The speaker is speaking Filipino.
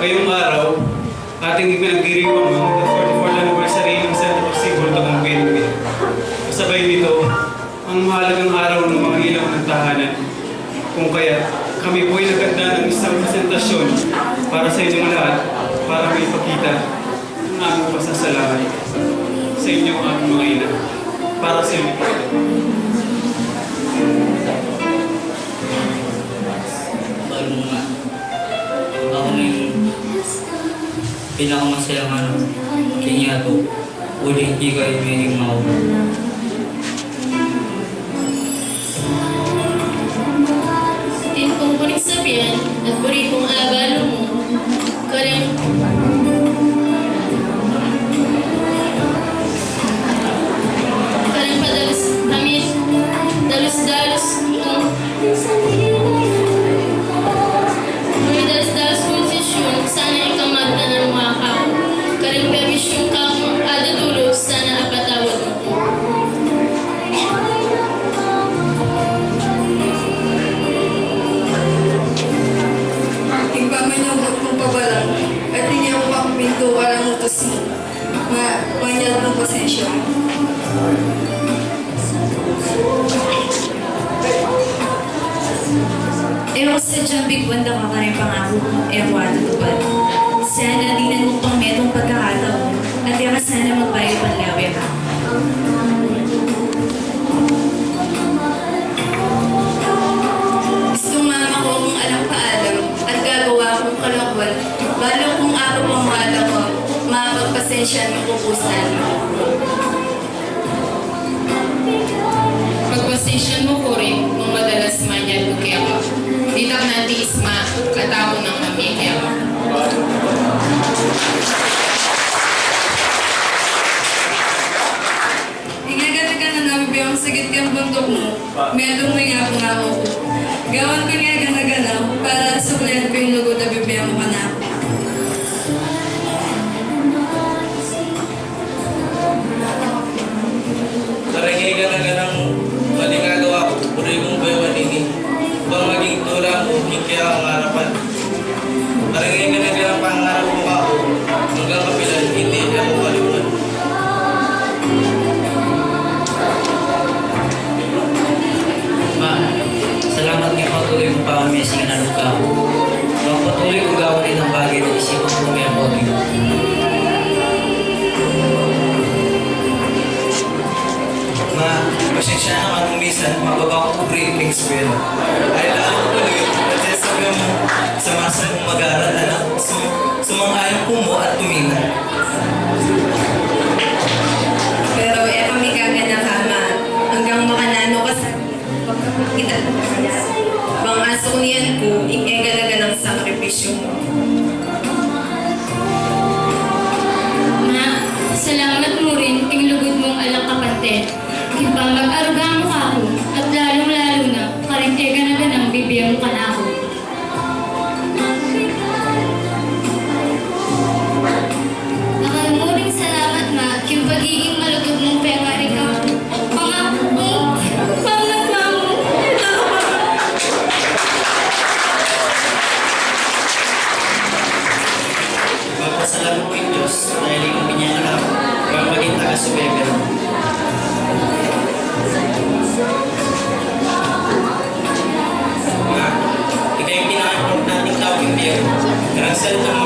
ngayong araw, ating ipinagdiriwang ang 44th anniversary ng Center of Sibul ng PNP. Kasabay nito, ang mahalagang araw ng mga ilaw ng tahanan. Kung kaya, kami po ay naganda ng isang presentasyon para sa inyong lahat para may ipakita ang aming pasasalamat sa inyong aming mga ina. Para sa inyo. Ako na yung pinakamasayang kanya to. Uli, hindi kayo may maulo. Din kong kuning sabihan at buri kong abalo mo. Kareng padalos kami dalos-dalos mo. May dalos-dalos posisyon, sana ikamata ng mga kao. Kareng permisyon ka kung adatulo, sana apatawad mo. Pagmanyabot kong pabalang at hindi ako makaminto walang utos mo. Manyal ng pasensya. Ewan sa diyang bigwanda ka ka rin pangako kung ewan tutupad. Sana dinan mo pang metong pagkakataon at yaka sana magbayo panlawi ka. Gustong mama ko kung alam paalam at gagawa akong kalakwal. Balo kung ako pang wala ko, mapagpasensya ng kupusan. Pagposisyon mo ko rin kung madalas manyal ko kaya ka. Ditak nanti isma, katao ng kami kaya ka. Igagalaga na namin biyang sagit kang bundok mo. Medong may nga po nga ako. Gawan ko niya gana-gana para suklayan ko yung lugod na bibiyang mo ka na ako. Karangay ka na ganang maligagawa ko. Puri kong bayo manini. Kung maging tula mo, hindi kaya ang harapan. Karangay ka na ganang pangarap mo ako. Hanggang kapilan, hindi ako kalimutan. Ma, salamat nga patuloy mo pa kami sa kinanong ka. Patuloy ko gawin din ang bagay na isipan ko may ang bagay. Ma, pasensya naman kung minsan mababa ko grade ng eskwela. Ay lalo ko tuloy, kasi sabi mo, sa masa kong mag-aaral, anak, sumang-ayon po mo at tumina. Pero kami kagad na kama hanggang makanano ka sa pagkakita. Bang aso ko niyan ko, ikegalaga ng sakripisyo mo. Ma, salamat mo rin ting lugod mong alang kapante. Kiba mag-aruga mo ka ako at lalong-lalo na karintega na ganang bibiyang mo ka na ako. Nakamuring salamat ma, yung pagiging malugod mong pengari ka. Pangako mo, pangako mo. Magpasalamat ko yung Diyos dahil yung pinyangarap para maging taga-subegan. Ikaw yung pinaka-importanting tao yung Diyo. Karang salita mo